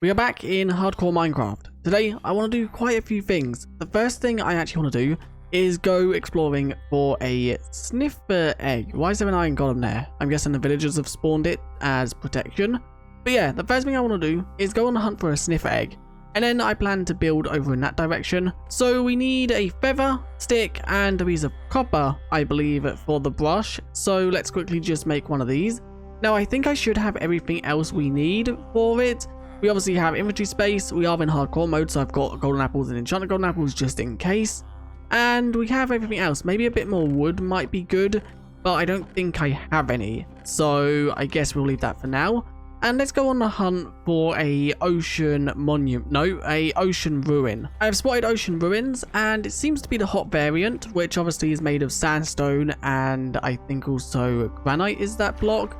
We are back in hardcore Minecraft. Today, I want to do quite a few things. The first thing I actually want to do is go exploring for a sniffer egg. Why is there an iron golem there? I'm guessing the villagers have spawned it as protection. But yeah, the first thing I want to do is go on the hunt for a sniffer egg. And then I plan to build over in that direction. So we need a feather, stick, and a piece of copper, I believe, for the brush. So let's quickly just make one of these. Now, I think I should have everything else we need for it. We obviously have inventory space. We are in hardcore mode, so I've got golden apples and enchanted golden apples just in case. And we have everything else. Maybe a bit more wood might be good, but I don't think I have any. So I guess we'll leave that for now. And let's go on the hunt for a ocean monument. No, a ocean ruin. I have spotted ocean ruins, and it seems to be the hot variant, which obviously is made of sandstone, and I think also granite is that block.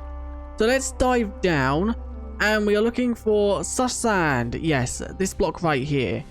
So let's dive down. And we are looking for sus sand. Yes, this block right here.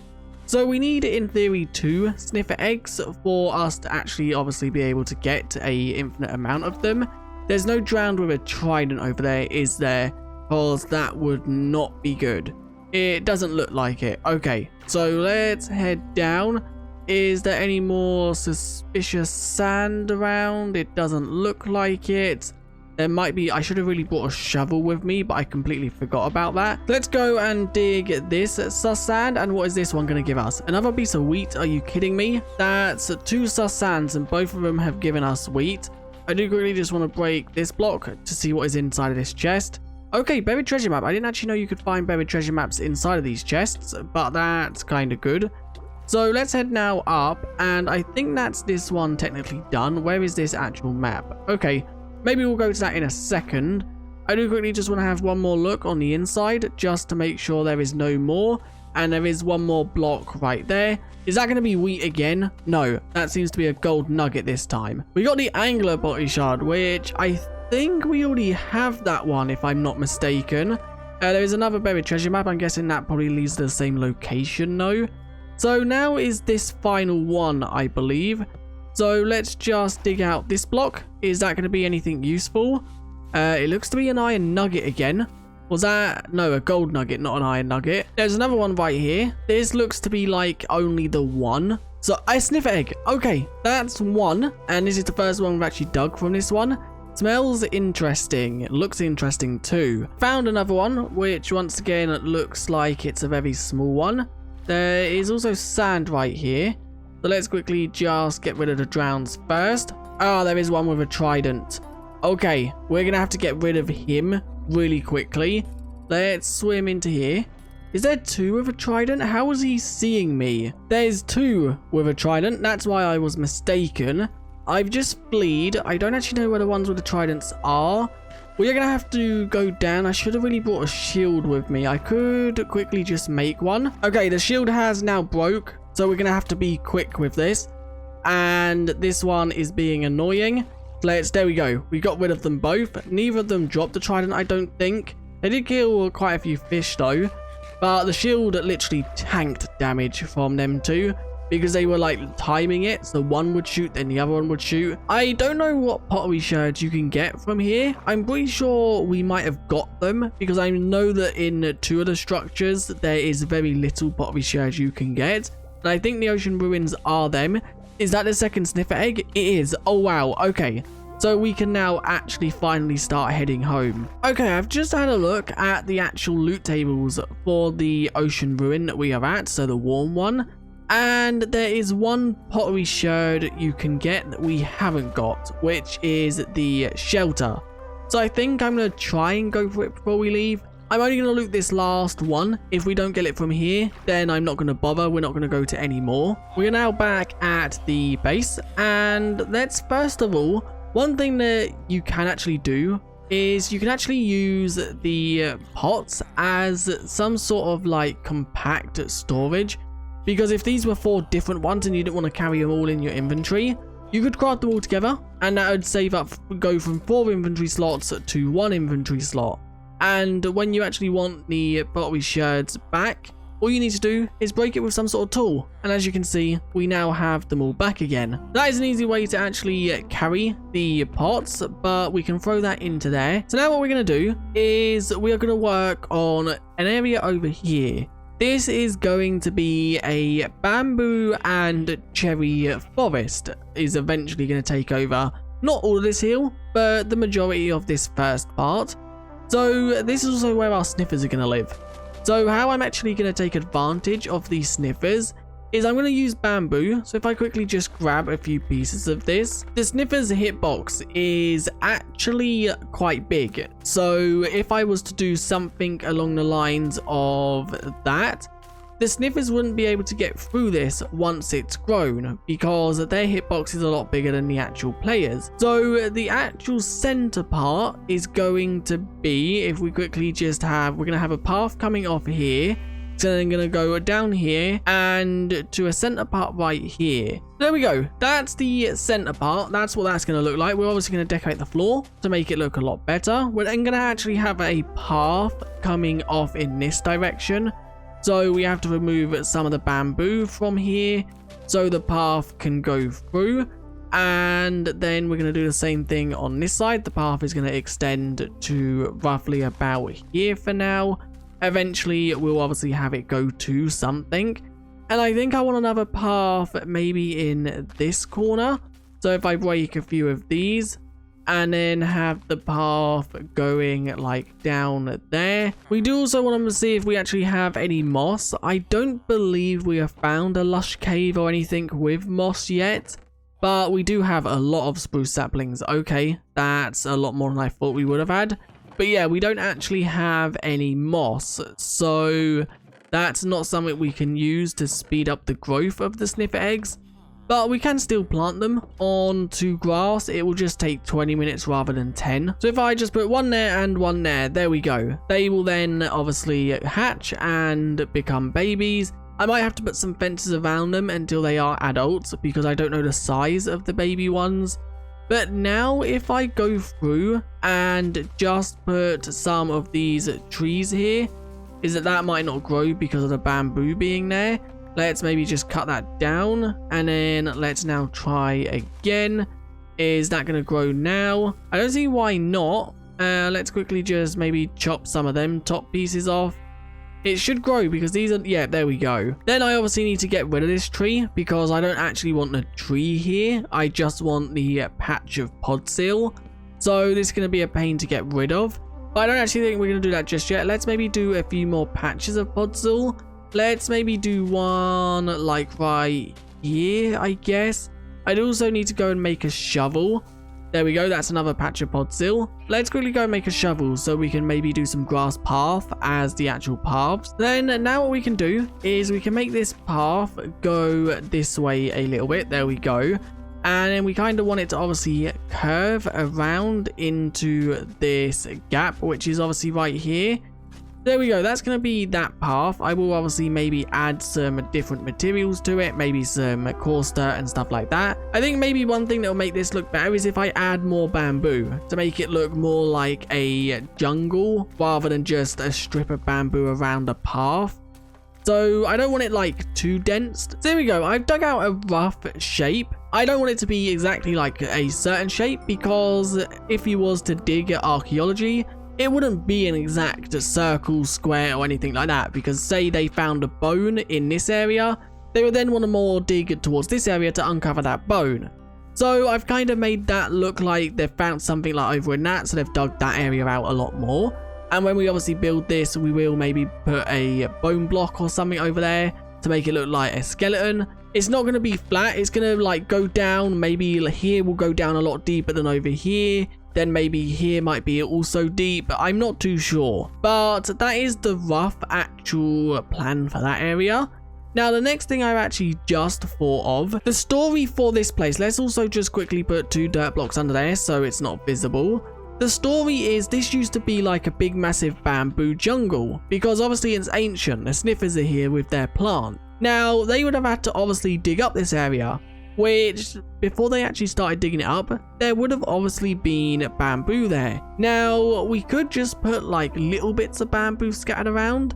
So we need, in theory, 2 sniffer eggs for us to actually obviously be able to get a infinite amount of them. There's no drowned with a trident over there, is there? Because that would not be good. It doesn't look like it. Okay, so let's head down. Is there any more suspicious sand around? It doesn't look like it. There might be. I should have really brought a shovel with me, but I completely forgot about that. Let's go and dig this sus sand. And what is this one going to give us? Another piece of wheat? Are you kidding me? That's 2 sus sands, and both of them have given us wheat. I do really just want to break this block to see what is inside of this chest. Okay, buried treasure map. I didn't actually know you could find buried treasure maps inside of these chests, but that's kind of good. So let's head now up, and I think that's this one technically done. Where is this actual map? Okay. Maybe we'll go to that in a second. I do quickly just want to have one more look on the inside just to make sure there is no more. And there is one more block right there. Is that going to be wheat again? No, that seems to be a gold nugget this time. We got the angler body shard, which I think we already have that one if I'm not mistaken. There is another buried treasure map. I'm guessing that probably leads to the same location, no? So now is this final one, I believe. So let's just dig out this block. Is that going to be anything useful? It looks to be an iron nugget again. Was that? No, a gold nugget, not an iron nugget. There's another one right here. This looks to be like only the one. So a sniffer egg. Okay, that's one. And this is the first one we've actually dug from this one. Smells interesting. It looks interesting too. Found another one, which once again looks like it's a very small one. There is also sand right here. So let's quickly just get rid of the drowns first. Ah, there is one with a trident. Okay, we're going to have to get rid of him really quickly. Let's swim into here. Is there 2 with a trident? How is he seeing me? There's 2 with a trident. That's why I was mistaken. I've just fleed. I don't actually know where the ones with the tridents are. We're going to have to go down. I should have really brought a shield with me. I could quickly just make one. Okay, the shield has now broke. So we're going to have to be quick with this. And this one is being annoying. There we go. We got rid of them both. Neither of them dropped the trident, I don't think. They did kill quite a few fish though. But the shield literally tanked damage from them too. Because they were like timing it. So one would shoot, then the other one would shoot. I don't know what pottery shards you can get from here. I'm pretty sure we might have got them. Because I know that in 2 of the structures, there is very little pottery shards you can get. And I think the ocean ruins are them. Is that the second sniffer egg? It is. Oh, wow. Okay. So we can now actually finally start heading home. Okay, I've just had a look at the actual loot tables for the ocean ruin that we are at. So the warm one. And there is one pottery shard you can get that we haven't got, which is the shelter. So I think I'm going to try and go for it before we leave. I'm only going to loot this last one. If we don't get it from here, then I'm not going to bother. We're not going to go to any more. We're now back at the base. And let's first of all, one thing that you can actually do is you can actually use the pots as some sort of like compact storage. Because if these were 4 different ones and you didn't want to carry them all in your inventory, you could craft them all together. And that would save up, go from 4 inventory slots to 1 inventory slot. And when you actually want the pottery shards back, all you need to do is break it with some sort of tool. And as you can see, we now have them all back again. That is an easy way to actually carry the pots, but we can throw that into there. So now what we're going to do is we are going to work on an area over here. This is going to be a bamboo and cherry forest is eventually going to take over. Not all of this hill, but the majority of this first part. So this is also where our sniffers are going to live. So how I'm actually going to take advantage of these sniffers is I'm going to use bamboo. So if I quickly just grab a few pieces of this, the sniffers hitbox is actually quite big. So if I was to do something along the lines of that, the sniffers wouldn't be able to get through this once it's grown because their hitbox is a lot bigger than the actual players. So the actual center part is going to be, if we quickly just have, we're going to have a path coming off here. So then going to go down here and to a center part right here. There we go. That's the center part. That's what that's going to look like. We're obviously going to decorate the floor to make it look a lot better. We're then going to actually have a path coming off in this direction. So we have to remove some of the bamboo from here so the path can go through. And then we're going to do the same thing on this side. The path is going to extend to roughly about here for now. Eventually, we'll obviously have it go to something. And I think I want another path maybe in this corner. So if I break a few of these and then have the path going like down there. We do also want to see if we actually have any moss. I don't believe we have found a lush cave or anything with moss yet. But we do have a lot of spruce saplings. Okay, that's a lot more than I thought we would have had. But yeah, we don't actually have any moss, so that's not something we can use to speed up the growth of the sniffer eggs. But we can still plant them onto grass. It will just take 20 minutes rather than 10. So if I just put one there and one there we go. They will then obviously hatch and become babies. I might have to put some fences around them until they are adults because I don't know the size of the baby ones. But now if I go through and just put some of these trees here, is that might not grow because of the bamboo being there. Let's maybe just cut that down and then let's now try again. Is that going to grow now? I don't see why not. Let's quickly just maybe chop some of them top pieces off. It should grow because these are, yeah, there we go. Then I obviously need to get rid of this tree because I don't actually want the tree here. I just want the patch of pod seal. So this is going to be a pain to get rid of. But I don't actually think we're going to do that just yet. Let's maybe do a few more patches of pod seal. Let's maybe do one like right here, I guess. I'd also need to go and make a shovel. There we go, that's another patch of pod seal. Let's quickly go and make a shovel so we can maybe do some grass path as the actual paths. Then now what we can do is we can make this path go this way a little bit. There we go. And then we kind of want it to obviously curve around into this gap, which is obviously right here. There we go, that's going to be that path. I will obviously maybe add some different materials to it, maybe some coarse dirt and stuff like that. I think maybe one thing that will make this look better is if I add more bamboo to make it look more like a jungle rather than just a strip of bamboo around a path. So I don't want it like too dense. So there we go, I've dug out a rough shape. I don't want it to be exactly like a certain shape because if you was to dig at archaeology, it wouldn't be an exact circle, square or anything like that because say they found a bone in this area, they would then want to more dig towards this area to uncover that bone. So I've kind of made that look like they've found something like over in that, so they've dug that area out a lot more. And when we obviously build this, we will maybe put a bone block or something over there to make it look like a skeleton. It's not going to be flat, it's going to like go down, maybe here will go down a lot deeper than over here. Then maybe here might be also deep. I'm not too sure. But that is the rough actual plan for that area. Now, the next thing I've actually just thought of, the story for this place. Let's also just quickly put 2 dirt blocks under there so it's not visible. The story is this used to be like a big massive bamboo jungle because obviously it's ancient. The sniffers are here with their plant. Now, they would have had to obviously dig up this area, which before they actually started digging it up, there would have obviously been bamboo there. Now, we could just put like little bits of bamboo scattered around,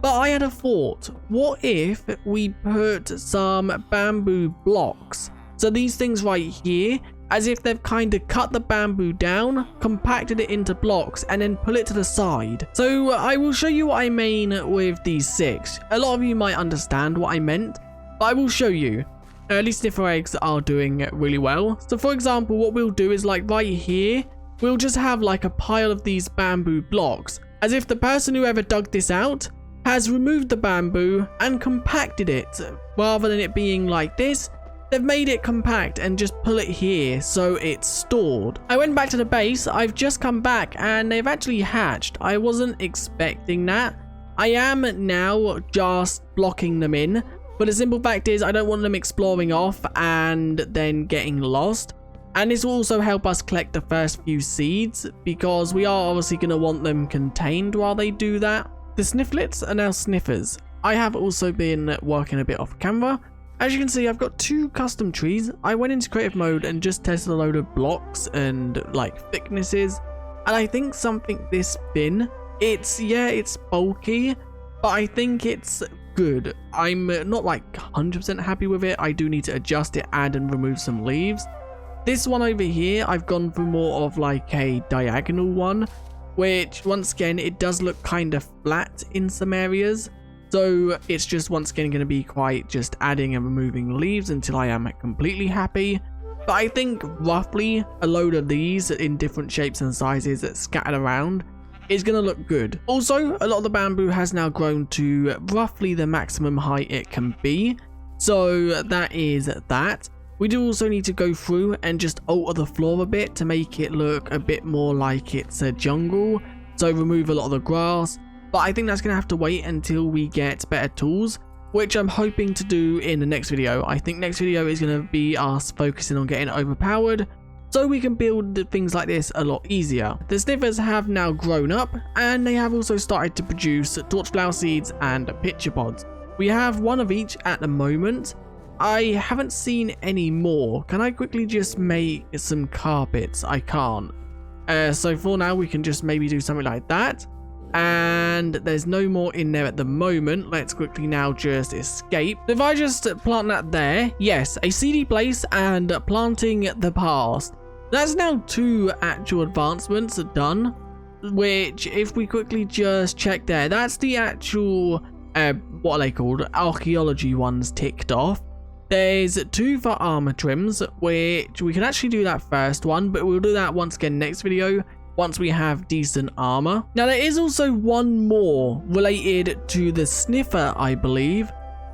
But I had a thought, what if we put some bamboo blocks? So these things right here, as if they've kind of cut the bamboo down, compacted it into blocks, and then pull it to the side. So I will show you what I mean with these 6. A lot of you might understand what I meant, but I will show you. Early sniffer eggs are doing really well. So for example, what we'll do is like right here, we'll just have like a pile of these bamboo blocks, as if the person who ever dug this out has removed the bamboo and compacted it. Rather than it being like this, they've made it compact and just pull it here so it's stored. I went back to the base, I've just come back and they've actually hatched. I wasn't expecting that. I am now just blocking them in, but the simple fact is I don't want them exploring off and then getting lost. And this will also help us collect the first few seeds, because we are obviously going to want them contained while they do that. The Snifflets are now Sniffers. I have also been working a bit off camera. As you can see, I've got 2 custom trees. I went into creative mode and just tested a load of blocks and like thicknesses. And I think something this thin, it's bulky, but I think it's good. I'm not like 100% happy with it. I do need to adjust it, add and remove some leaves. This one over here, I've gone for more of like a diagonal one, which once again, it does look kind of flat in some areas. So it's just once again going to be quite just adding and removing leaves until I am completely happy. But I think roughly a load of these in different shapes and sizes scattered around is going to look good. Also, a lot of the bamboo has now grown to roughly the maximum height it can be. So that is that. We do also need to go through and just alter the floor a bit to make it look a bit more like it's a jungle. So remove a lot of the grass. But I think that's going to have to wait until we get better tools, which I'm hoping to do in the next video. I think next video is going to be us focusing on getting overpowered, so we can build things like this a lot easier. The Sniffers have now grown up, and they have also started to produce torchflower seeds and pitcher pods. We have one of each at the moment. I haven't seen any more. Can I quickly just make some carpets? I can't. So for now, we can just maybe do something like that. And there's no more in there at the moment. Let's quickly now just escape. If I just plant that there, yes, a seedy place and planting the past. That's now 2 actual advancements done, which if we quickly just check there, that's the actual, what are they called? Archaeology ones ticked off. There's 2 for armor trims, which we can actually do that first one, but we'll do that once again next video, once we have decent armor. Now there is also one more related to the sniffer, I believe,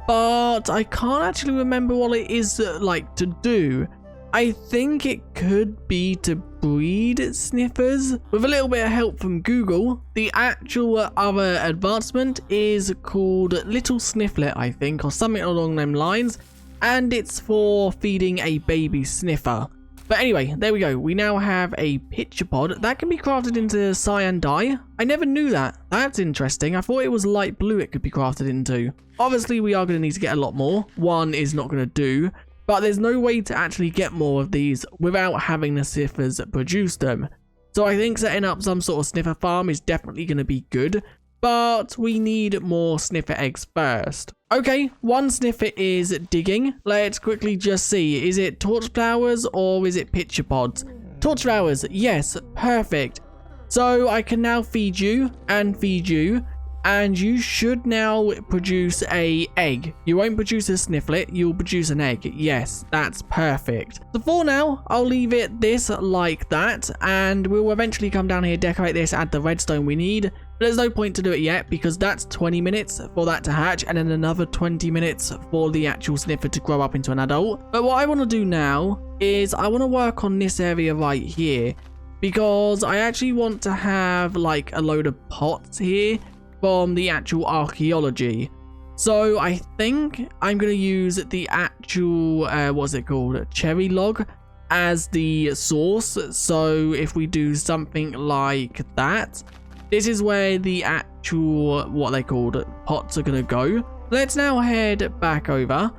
but I can't actually remember what it is like to do. I think it could be to breed sniffers. With a little bit of help from Google, the actual other advancement is called Little Snifflet, I think, or something along them lines. And it's for feeding a baby sniffer. But anyway, there we go. We now have a pitcher pod that can be crafted into cyan dye. I never knew that. That's interesting. I thought it was light blue it could be crafted into. Obviously, we are going to need to get a lot more. 1 is not going to do. But there's no way to actually get more of these without having the sniffers produce them. So I think setting up some sort of sniffer farm is definitely going to be good. But we need more sniffer eggs first. Okay, 1 sniffer is digging. Let's quickly just see. Is it torch flowers or is it pitcher pods? Torch flowers, yes, perfect. So I can now feed you and feed you. And you should now produce a egg. You won't produce a snifflet, you'll produce an egg. Yes, that's perfect. So for now, I'll leave it this like that. And we'll eventually come down here, decorate this, add the redstone we need. But there's no point to do it yet because that's 20 minutes for that to hatch and then another 20 minutes for the actual sniffer to grow up into an adult. But what I want to do now is I want to work on this area right here because I actually want to have like a load of pots here from the actual archaeology. So I think I'm going to use the actual, what's it called? Cherry log as the source. So if we do something like that, this is where the actual, what they called, pots are going to go. Let's now head back over.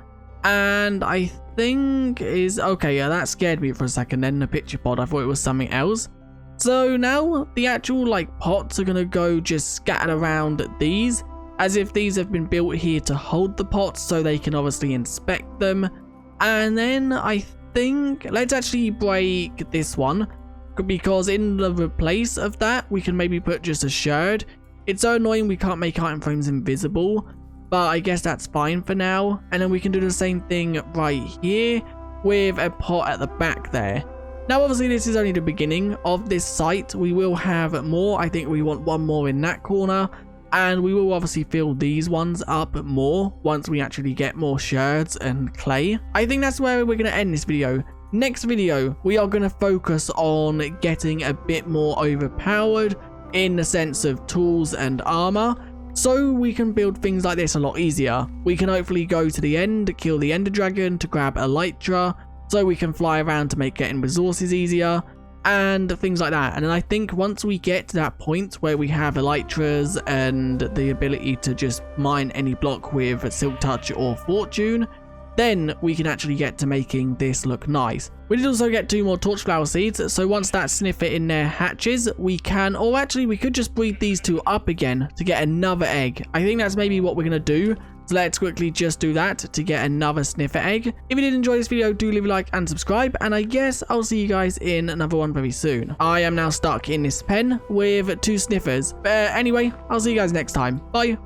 And I think is, okay, yeah, that scared me for a second then, the pitcher pod. I thought it was something else. So now the actual like pots are going to go just scattered around these. as if these have been built here to hold the pots so they can obviously inspect them. And then I think let's actually break this one, because in the place of that we can maybe put just a shard. It's so annoying we can't make item frames invisible, but I guess that's fine for now. And then we can do the same thing right here with a pot at the back there. Now obviously this is only the beginning of this site. We will have more. I think we want one more in that corner, and we will obviously fill these ones up more once we actually get more shards and clay. I think that's where we're going to end this video. Next video, we are going to focus on getting a bit more overpowered in the sense of tools and armor, so we can build things like this a lot easier. We can hopefully go to the end, kill the ender dragon to grab elytra, so we can fly around to make getting resources easier and things like that. And then I think once we get to that point where we have elytras and the ability to just mine any block with silk touch or fortune, then we can actually get to making this look nice. We did also get 2 more torchflower seeds, so once that sniffer in there hatches, we can, or actually we could just breed these 2 up again to get another egg. I think that's maybe what we're going to do. So let's quickly just do that to get another sniffer egg. If you did enjoy this video, do leave a like and subscribe, and I guess I'll see you guys in another one very soon. I am now stuck in this pen with 2 sniffers. But anyway, I'll see you guys next time. Bye.